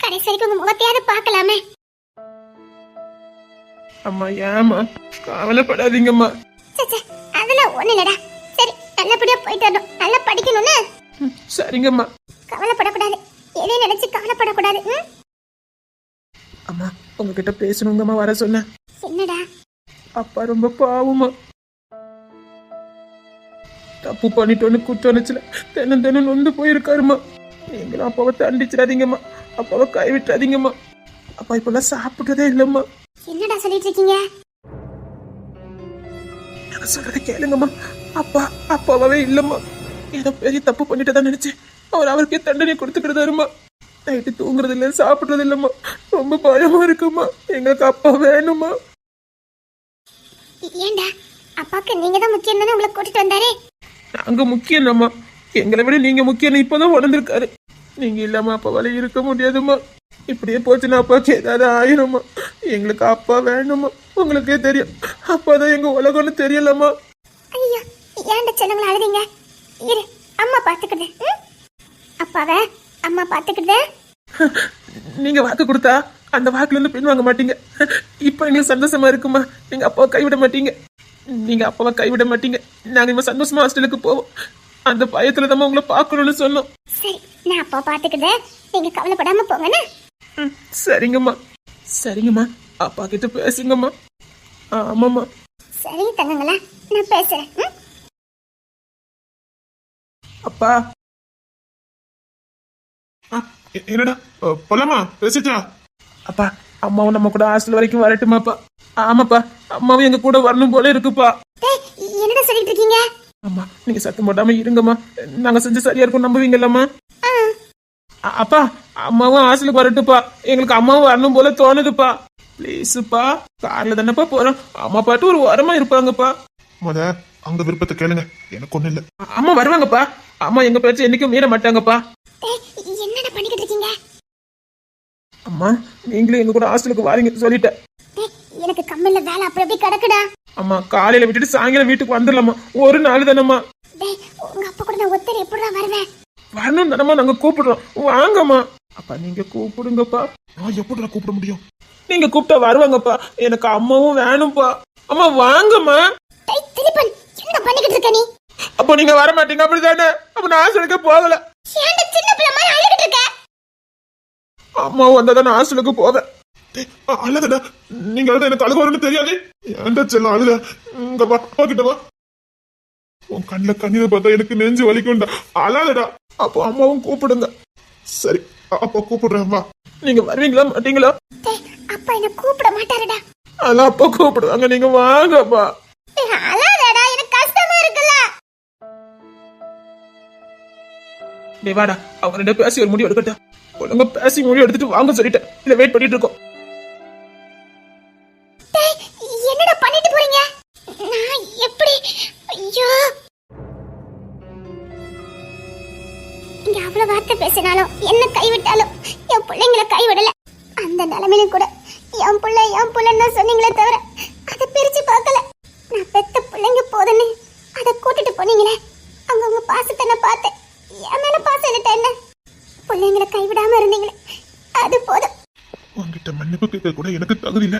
[SPEAKER 2] கடைசி வரைக்கும் உங்க முகத்தையாவது பார்க்கலாமே.
[SPEAKER 4] அம்மா ஏம்மா, கவலைப்படாதீங்கம்மா.
[SPEAKER 2] சச்சா, அதெல்லாம் ஒண்ணு இல்லடா. சரி, நல்லபடியா போயிட்டு வரணும், நல்லா படிக்கணும்னு.
[SPEAKER 4] சரிங்கம்மா.
[SPEAKER 2] கவலைப்படக்கூடாது, எதையும் நினைச்சு கவலைப்படக்கூடாது.
[SPEAKER 4] அம்மா உங்ககிட்ட பேசணுங்கம்மா, வர சொன்னேன்.
[SPEAKER 2] என்னடா?
[SPEAKER 4] அப்பா ரொம்ப பாவமா, தப்பு பண்ணிட்டோன்னு குற்றணிச்சுல தினம் நொந்து போயிருக்காருமா. நீங்களும் அப்பாவை தண்டிச்சிடாதீங்கம்மா, அப்பாவை கைவிட்டாதீங்கம்மா. அப்பா இப்பெல்லாம் சாப்பிட்டதே இல்லம்மா.
[SPEAKER 2] என்னடா சொல்லிட்டு இருக்கீங்க?
[SPEAKER 4] நான் சொல்றதை கேளுங்கம்மா. அப்பா அப்பாவே இல்லம்மா. ஏதோ பெரிய தப்பு பண்ணிட்டு தான் நினைச்சேன். அவருக்கே தண்டனை கொடுத்துக்கிட்டுதாருமா. நைட்டு தூங்குறது இல்லை, சாப்பிடுறது இல்லம்மா. ரொம்ப பயமா இருக்குமா. எங்களுக்கு அப்பா வேணுமா.
[SPEAKER 2] ஏண்டா, அப்பாக்கு நீங்க தான் முக்கியம் தானே உங்களை கூட்டிட்டு வந்தாரே.
[SPEAKER 4] நாங்க முக்கியம் இல்லம்மா, எங்களை விட நீங்க முக்கியம். இப்பதான் உணர்ந்திருக்காரு. நீங்க இல்லாம அப்பாவால இருக்க முடியாதுமா. இப்படியே போச்சுன்னா அப்பாவுக்கு ஏதாவது ஆயிரும்மா. எங்களுக்கு அப்பா வேணுமா. உங்களுக்கே தெரியும், அப்பாதான் எங்க உலகம்னு தெரியலம்மா.
[SPEAKER 2] ஐயோ, ஏன்டா சின்னங்கள அழுதீங்க? இரு, அம்மா பாத்துக்கிட்டேன். அப்பாவை அம்மா பாத்துக்கிட்டேன்.
[SPEAKER 4] நீங்க வாக்கு கொடுத்தா அந்த வாக்குல இருந்து பின் வாங்க மாட்டீங்க. இப்ப எங்களுக்கு சந்தோஷமா இருக்குமா. நீங்க அப்பாவை கைவிட மாட்டீங்க. நீங்க அப்பாவை கைவிட மாட்டீங்க. நாங்க இப்ப சந்தோஷமா ஹாஸ்டலுக்கு போவோம். அந்த பயத்துல தான் உங்களை பாக்கணும்னு சொன்னோம்.
[SPEAKER 2] சரி, நான் அப்பா பாத்துக்கிட்டேன், நீங்க கவலைப்படாம போங்கண்ணா.
[SPEAKER 4] சரிங்கம்மா. சரிங்கம்மா, அப்பா கிட்ட பேசுங்கம்மா. ஆமாம்மா.
[SPEAKER 2] சரிங்க தங்கங்களா, நான் பேசுறேன்.
[SPEAKER 4] அப்பா.
[SPEAKER 1] என்னடா போலாமா? பேசிட்டா?
[SPEAKER 4] அப்பா அம்மாவும் நம்ம கூட ஹாஸ்டல் வரைக்கும் வரட்டுமாப்பா? ஆமாப்பா, அம்மாவும் எங்க கூட வரணும் போல இருக்குப்பா.
[SPEAKER 2] என்னடா சொல்லிட்டு இருக்கீங்க?
[SPEAKER 4] அம்மா நீங்க சத்தம் போடாம இருங்கம்மா. நாங்க செஞ்சு சரியா இருக்கும், நம்புவீங்கல்லம்மா? அப்பா அம்மாவும் ஹாஸ்டலுக்கு வரட்டுப்பா. எங்களுக்கு அம்மாவும் வரணும் போல தோணுதுப்பா. பிளீஸ்ப்பா, கார்ல தானப்பா போறோம். அம்மா பாட்டு ஒரு வாரமா இருப்பாங்கப்பா.
[SPEAKER 1] முத அங்க விருப்பத்தை கேளுங்க, எனக்கு ஒண்ணு இல்ல.
[SPEAKER 4] அம்மா வருவாங்கப்பா. அம்மா எங்க பேச்சு என்னைக்கும் மீற மாட்டாங்கப்பா.
[SPEAKER 2] என்னடா பண்ணிக்கிட்டு இருக்கீங்க?
[SPEAKER 4] அம்மா நீங்களும் எங்க கூட ஹாஸ்டலுக்கு வாரீங்க சொல்லிட்டேன்.
[SPEAKER 2] எனக்கு கம்பெனில வேலை அப்படி அப்படி கிடக்குடா.
[SPEAKER 4] அம்மா காலையில விட்டுட்டு சாயங்காலம் வீட்டுக்கு வந்துடலாமா? ஒரு நாள் தானம்மா.
[SPEAKER 2] உங்க அப்பா கூட நான் ஒத்தரை எப்படிடா வருவேன்?
[SPEAKER 4] வரணும் தானம்மா, நாங்க கூப்பிடுறோம். வாங்கம்மா. அப்பா நீங்க கூப்பிடுங்கப்பா.
[SPEAKER 1] நான் எப்படிடா கூப்பிட முடியும்?
[SPEAKER 4] நீங்க கூப்பிட்டா வருவாங்கப்பா. எனக்கு அம்மாவும் வேணும்ப்பா. அம்மா வாங்கம்மா.
[SPEAKER 2] திலீபன், என்ன பண்ணிக்கிட்டு இருக்க நீ?
[SPEAKER 4] அப்போ நீங்க வர மாட்டீங்க அப்படிதானே? அப்ப நான் ஹாஸ்டலுக்கு போகல.
[SPEAKER 2] ஏன்டா சின்ன பிள்ளை மாதிரி அழுகிட்டு இருக்க?
[SPEAKER 4] அம்மா வந்தாதான் நான் ஹாஸ்டலுக்கு போவேன்.
[SPEAKER 1] அழகடா, நீங்க அழுத எனக்கு அழுக வரும்னு தெரியாது. ஏன்டா செல்லம் அதுல இங்க வா அப்பா கிட்ட வா. உன் கண்ணுல கண்ணீரை பார்த்தா எனக்கு நெஞ்சு வலிக்கும்டா. அழாதடா. அப்போ அம்மாவும் கூப்பிடுங்க. சரி அப்பா கூப்பிடுறேன் வா.
[SPEAKER 4] நீங்க வருவீங்களா மாட்டீங்களா?
[SPEAKER 2] டேய், அப்பா என்ன கூப்பிட மாட்டாருடா.
[SPEAKER 4] அதெல்லாம் அப்பா கூப்பிடுவாங்க, நீங்க வாங்கப்பா.
[SPEAKER 2] டேய், அழாதடா, எனக்கு கஷ்டமா இருக்குல்ல.
[SPEAKER 4] நீ வாடா, அவங்க ரெண்டு பேசி ஒரு முடிவு எடுக்கட்டா. ஒழுங்கா பேசி முடிவு எடுத்துட்டு வாங்க சொல்லிட்டேன். இல்ல வெயிட் பண்ணிட்டு இருக்கோம்.
[SPEAKER 2] டேய், என்னடா பண்ணிட்டு போறீங்க? நான் எப்படி? ஐயோ, இங்க அவ்வளவு வார்த்தை பேசினாலும் என்ன கைவிட்டாலும் என் பிள்ளைங்களை கைவிடல. அந்த நிலைமையிலும் கூட என் புள்ளைன்னு சொன்னீங்களே தவிர அதை பிரிச்சு பார்க்கல. நான் பெத்த பிள்ளைங்க போதுன்னு அதை கூட்டிட்டு போனீங்களே, அங்க உங்க பாசத்தை நான் பார்த்தேன். என் மேல பாசம் இல்லட்ட என்ன? பிள்ளைங்களை கைவிடாம இருந்தீங்களே, அது போதும்.
[SPEAKER 1] உன்கிட்ட மன்னிப்பு கேட்க கூட எனக்கு தகுதி இல்ல.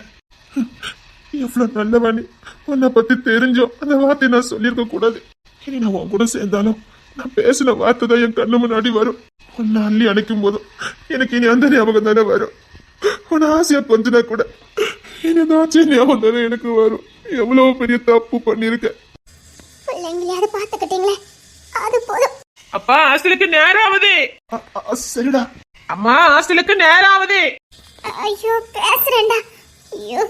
[SPEAKER 1] எவ்வளவு நல்லவனி. உன்னை பத்தி தெரிஞ்சோம் அந்த வார்த்தையை நான் சொல்லியிருக்க கூடாது. இனி நான் உன் கூட சேர்ந்தாலும் நான் பேசின வார்த்தை தான் என் கண்ணு முன்னாடி வரும். உன்னை அள்ளி அணைக்கும் போதும் எனக்கு இனி அந்த ஞாபகம் தானே வரும். உன் ஆசையா கொஞ்சனா கூட இனி ஏதாச்சும் ஞாபகம் தானே எனக்கு வரும். எவ்வளவு பெரிய தப்பு பண்ணிருக்க.
[SPEAKER 2] பிள்ளைங்களையாவது பாத்துக்கிட்டீங்களே, அது போதும்.
[SPEAKER 4] அப்பா ஹாஸ்டலுக்கு நேரம் ஆகுது.
[SPEAKER 1] சரிடா.
[SPEAKER 4] அம்மா ஹாஸ்டலுக்கு நேரம் ஆகுது.
[SPEAKER 2] ஐயோ பேசுறேன்டா. ஐயோ,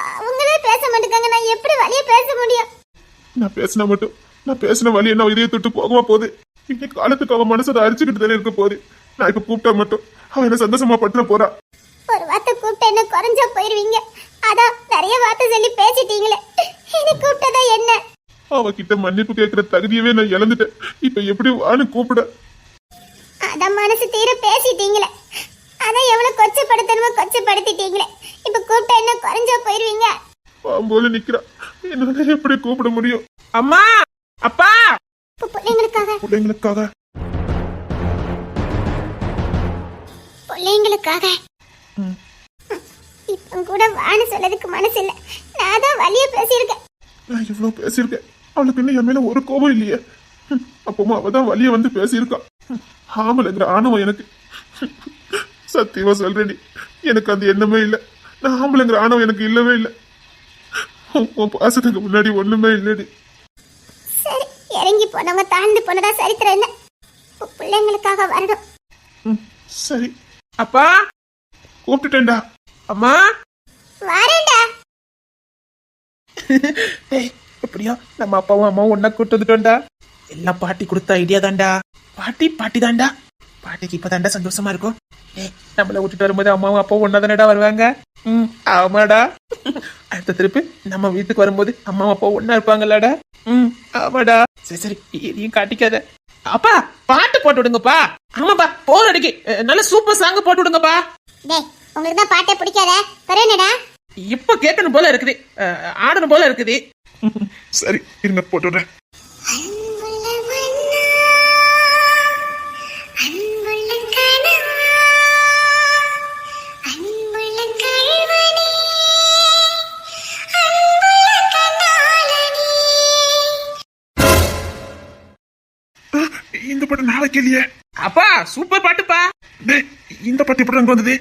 [SPEAKER 2] அவங்களே பேச மாட்டேங்காங்க, நான் எப்படி வழிய பேச முடியும்?
[SPEAKER 1] நான் பேசின வழி என்ன இதே தொட்டு போகவா போகுது. இன்னைக்கு காலத்துக்கு அவன் மனசை அரிச்சுக்கிட்டு தானே இருக்க போகுது. நான் இப்ப கூப்பிட்டா மட்டும் அவன் என்ன சந்தோஷமா பட்டுற போறா.
[SPEAKER 2] ஒரு வார்த்தை கூப்பிட்டு என்ன குறைஞ்சா போயிருவீங்க. அதான் நிறைய வார்த்தை சொல்லி பேசிட்டீங்களே, என்ன கூப்பிட்டதா என்ன?
[SPEAKER 1] அவகிட்ட மன்னிப்பு கேட்கிற தகுதியவே நான் இழந்துட்டேன். இப்ப எப்படி வான்னு கூப்பிட?
[SPEAKER 2] அதான் மனசு தீர பேசிட்டீங்களே, அதான் எவ்வளவு கொச்சப்படுத்தணுமோ கொச்சப்படுத்திட்டீங்களே. இப்ப கூப்பிட்டா என்ன குறைஞ்சா போயிருவீங்க?
[SPEAKER 1] பாம்போல நிக்கிறா, என்னால எப்படி கூப்பிட முடியும்?
[SPEAKER 4] அம்மா, அப்பா,
[SPEAKER 2] பிள்ளைங்களுக்காக இப்ப கூட வான்னு சொல்லதுக்கு மனசு இல்ல. நான் தான் வழிய பேசியிருக்கேன்.
[SPEAKER 1] நான் இவ்வளவு பேசியிருக்கேன், அவளுக்கு இன்னும் என் மேல ஒரு கோபம் இல்லையே. அப்பமா அவதான் வழிய வந்து பேசியிருக்கா. ஆமலைங்கிற ஆணவம் எனக்கு. சத்தியமா சொல்றேன், எனக்கு அந்த எண்ணமே இல்லை. நான் ஆம்பளைங்கிற ஆணவம் எனக்கு இல்லவே இல்லை. உன் பாசத்துக்கு முன்னாடி ஒண்ணுமே இல்லடி.
[SPEAKER 2] சரி, இறங்கி போனவங்க தாழ்ந்து போனதா சரித்திரம் இல்ல. பிள்ளைங்களுக்காக வரணும்.
[SPEAKER 1] சரி
[SPEAKER 4] அப்பா,
[SPEAKER 1] கூப்பிட்டுட்டேன்டா.
[SPEAKER 4] அம்மா
[SPEAKER 2] வரேன்டா.
[SPEAKER 4] எப்படியா நம்ம அப்பாவும் அம்மாவும் ஒன்னா கூட்டு வந்துட்டோம்டா. எல்லாம் பாட்டி கொடுத்த ஐடியா தான்டா. பாட்டி தான்டா. பாட்டிக்கு இப்பதான்டா சந்தோஷமா இருக்கும். நம்மள விட்டுட்டு வரும்போது அம்மாவும் அப்பாவும் ஒன்னா தானடா வருவாங்க. ஆமாடா. அடுத்த திருப்பி நம்ம வீட்டுக்கு வரும்போது அம்மாவும் அப்பாவும் ஒன்னா இருப்பாங்கல்லடா. ஆமாடா. சரி இதையும் காட்டிக்காத. அப்பா பாட்டு போட்டு விடுங்கப்பா. ஆமாப்பா, போர் அடிக்கி நல்ல சூப்பர் சாங் போட்டு விடுங்கப்பா.
[SPEAKER 2] டேய், உங்களுக்கு தான் பாட்டே பிடிக்காத, பரேனடா.
[SPEAKER 4] இப்ப கேட்கணும் போல இருக்குது, ஆடணும் போல இருக்குது.
[SPEAKER 1] சரி இருங்க போட்டுடுறேன். இந்த பாட்டு நான் வைக்கலையே.
[SPEAKER 4] அப்பா சூப்பர் பாட்டுப்பா.
[SPEAKER 1] இந்த பாட்டு எப்படி அங்க வந்தது?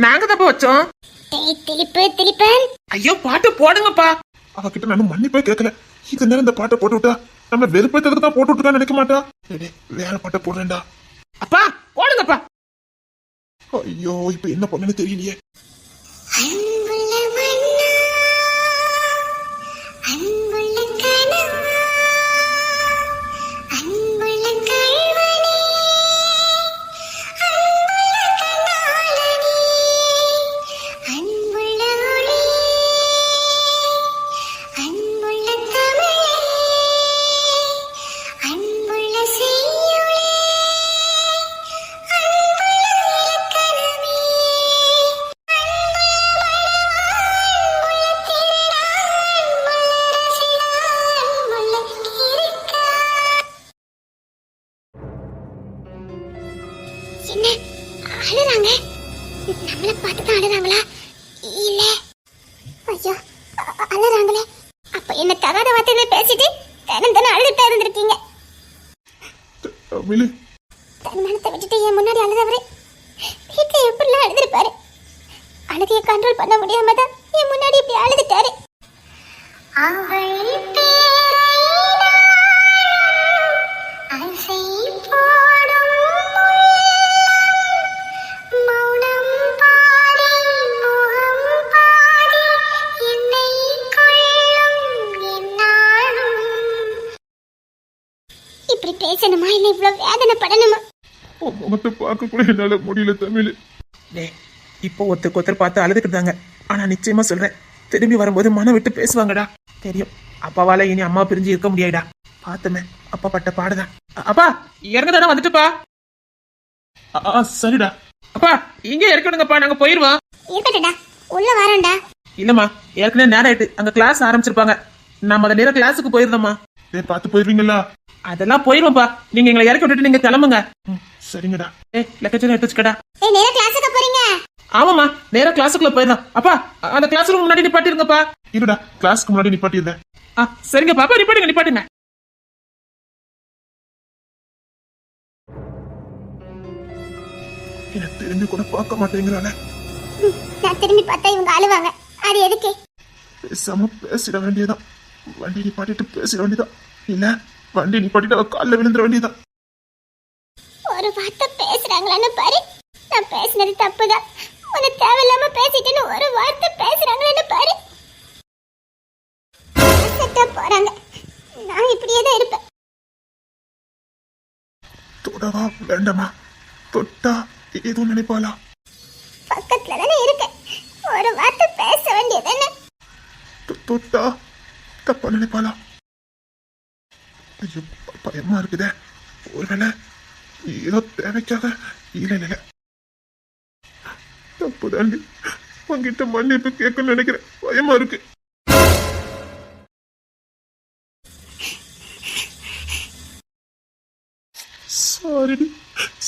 [SPEAKER 4] நாங்க தான் வச்சோம்.
[SPEAKER 2] திலிப்பன்,
[SPEAKER 4] ஐயோ பாட்டு போடுங்கப்பா.
[SPEAKER 1] அவகிட்ட நானும் மன்னிப்பே கேட்கல. இது நேரம் இந்த பாட்டை போட்டு விட்டா நம்ம வெறுப்பேற்றதுக்கு தான் போட்டு விட்டுருக்கான்னு நினைக்க மாட்டா. வேற பாட்டை போடுறேன்டா.
[SPEAKER 4] அப்பா போடுங்கப்பா.
[SPEAKER 1] ஐயோ இப்ப என்ன பண்ணு தெரியலையே.
[SPEAKER 2] என்ன அழுறாங்க? நம்மள பார்த்துதான் அழுறாங்களா? இல்ல, ஐயோ அழுறாங்களே. அப்ப என்ன தகாத வார்த்தைகளை பேசிட்டு தினம் அழுதுட்டா இருந்திருக்கீங்க. தன்மானத்தை விட்டுட்டு என் முன்னாடி அழுதவரு வீட்டுல எப்படிலாம் அழுதுருப்பாரு. அழுகையை கண்ட்ரோல் பண்ண முடியாம தான் என் முன்னாடி இப்படி அழுதுட்டாரு. அவள் பேரை அசை போடும் மௌனம் பாடி முகம் பாடி என்னை கொள்ளும் என்னாலும். இப்படி பேசணுமா இல்ல இவ்வளவு வேதனைப்படணுமா?
[SPEAKER 1] உன் முகத்தை பார்க்க கூட என்னால முடியல தமிழ்.
[SPEAKER 4] டேய் இப்போ ஒருத்தருக்கு ஒருத்தர் பார்த்து அழுதுக்கிட்டாங்க. ஆனா நிச்சயமா சொல்றேன், திரும்பி வரும்போது மனம் விட்டு பேசுவாங்கடா. தெரியும், அப்பாவால இனி அம்மா பிரிஞ்சு இருக்க முடியாதுடா. பார்த்தமே அப்பா பட்ட பாடுதான். அப்பா இறங்கதானே வந்துட்டுப்பா.
[SPEAKER 1] சரிடா.
[SPEAKER 4] அப்பா இங்கே இருக்கணுங்கப்பா, நாங்க போயிருவோம்.
[SPEAKER 2] இருக்கட்டும்டா, உள்ள வரேன்டா.
[SPEAKER 4] இல்லம்மா, ஏற்கனவே நேரம் ஆயிட்டு, அங்க கிளாஸ் ஆரம்பிச்சிருப்பாங்க. நாம அந்த நேரம் கிளாஸுக்கு போயிருந்தோம்மா.
[SPEAKER 1] பார்த்து போயிருவீங்களா?
[SPEAKER 4] அதெல்லாம் போயிருவோம்ப்பா. நீங்க எங்களை இறக்கி விட்டுட்டு நீங்க கிளம்புங்க.
[SPEAKER 1] சரிங்கடா.
[SPEAKER 4] லக்கச்சனை எடுத்து வச்சுக்கடா.
[SPEAKER 2] நேரா கிளாஸுக்கு போறீங்க?
[SPEAKER 4] ஆமாமா, நேரா கிளாஸுக்குள்ள போயிடலாம். அப்பா அந்த கிளாஸ் ரூம் முன்னாடி நிப்பாட்டிருங்கப்பா.
[SPEAKER 1] இருடா, கிளாஸ்க்கு முன்னாடி நிப்பாட்டியிருந்தேன்.
[SPEAKER 4] சரிங்க பாப்பா, நிப்பாட்டுங்க.
[SPEAKER 1] என்ன திரும்பி கூட பார்க்க மாட்டேங்கிறானே.
[SPEAKER 2] நான் திரும்பி பார்த்தா இவங்க அழுவாங்க. அது எதுக்கு?
[SPEAKER 1] பேசாம பேசிட வேண்டியதான். வண்டி நிப்பாட்டிட்டு பேசிட வேண்டியதான். இல்ல வண்டி நிப்பாட்டிட்டு அவ காலில் விழுந்துட வேண்டியதான்.
[SPEAKER 2] ஒரு வார்த்தை பேசுறாங்களான்னு பாரு. நான் பேசினது தப்புதான். உன்னை தேவையில்லாம பேசிட்டுன்னு ஒரு வார்த்தை பேசுறாங்களான்னு பாரு. செத்தா போறாங்க. நான் இப்படியே தான் இருப்பேன்.
[SPEAKER 1] தொடவா வேண்டாமா? தொட்டா எதுவும் நினைப்பாளா?
[SPEAKER 2] பக்கத்துல தானே இருக்கேன். ஒரு வார்த்தை பேச வேண்டியதானே?
[SPEAKER 1] தொட்டா தப்பா நினைப்பாளா? ஐயோ, பயமா இருக்குதே. ஒருவேளை ஏதோ தேவைக்காக. இல்ல தப்பு தாண்டி உங்ககிட்ட மன்னிப்பு கேட்கணும்னு நினைக்கிறேன். பயமா இருக்கு.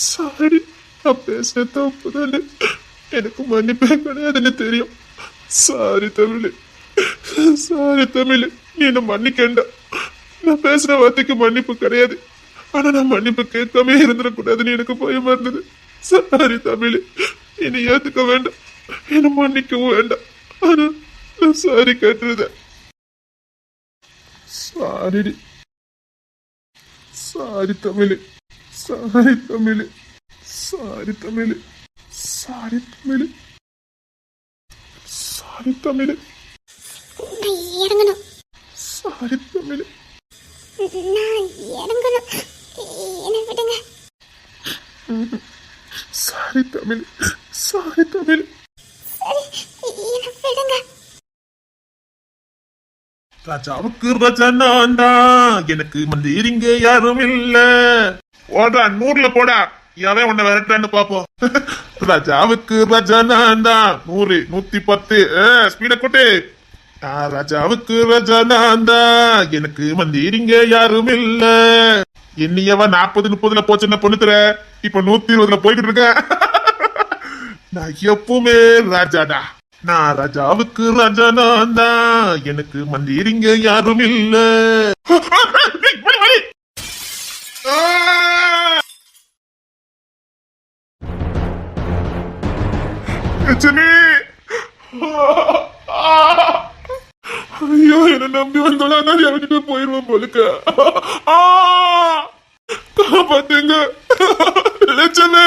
[SPEAKER 1] சாரி, நான் பேச தப்பு தானே. எனக்கு மன்னிப்பே கிடையாதுன்னு தெரியும். சாரி தமிழ், நீ என்ன மன்னிக்கண்டா. நான் பேசுற வார்த்தைக்கு மன்னிப்பு கிடையாது. ஆனா நான் மன்னிப்பு கேட்காம இருந்துடக்கூடாதுன்னு எனக்கு பயமா இருந்தது. சாரி தமிழ், என்னை ஏத்துக்க வேண்டாம், என்ன மன்னிக்கவும் வேண்டாம். ஆனா நான் சாரி கேட்டுருத. சாரி தமிழ்.
[SPEAKER 2] நான் இறங்கணும்.
[SPEAKER 1] சாரி தமிழ்.
[SPEAKER 2] நான் இறங்கணும். என்ன விடுங்க.
[SPEAKER 1] சாரி தமிழ்.
[SPEAKER 2] சரி, என்ன விடுங்க.
[SPEAKER 1] ராஜாவுக்கு ராஜா நான் தான், எனக்கு மந்திரிங்க யாரும் இல்ல. ஓடா, 100ல போடா, எவன் உன்னை விரட்டான்னு பாப்போம். ராஜாவுக்கு ராஜா நான் தான், 100, 110 ஸ்பீட கொட்டு. ராஜாவுக்கு ராஜா நான் தான், எனக்கு மந்திரிங்க யாரும் இல்ல. என்னையவ 40, 30ல போச்சுன்னா பொண்ணுத்துற, இப்ப 120ல போய்கிட்டு இருக்க. நான் எப்பவுமே ராஜாடா. நான் ராஜாவுக்கு ராஜா நான் தான், எனக்கு மந்திரிங்க யாரும் இல்ல. ஐயோ, என்ன நம்பி வந்தோட விட்டுட்டு போயிருவோம் போலுக்க. காப்பாத்துங்க லட்சுமி.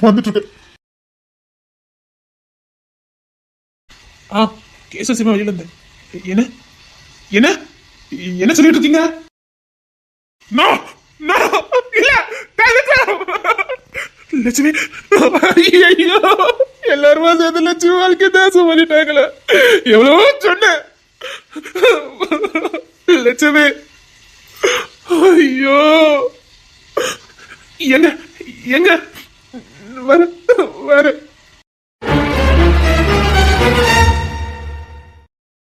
[SPEAKER 1] வந்துட்டு இருக்கு. கேசசிமா வெளியில இருந்து என்ன என்ன என்ன சொல்லிட்டு இருக்கீங்க? லட்சுமி, ஐயோ, எல்லாருமா சேர்ந்து லட்சுமி வாழ்க்கை தேசம் பண்ணிட்டாங்களே. எவ்வளவோ சொன்னேன் லட்சுமி. ஐயோ, எங்க எங்க
[SPEAKER 4] வர வர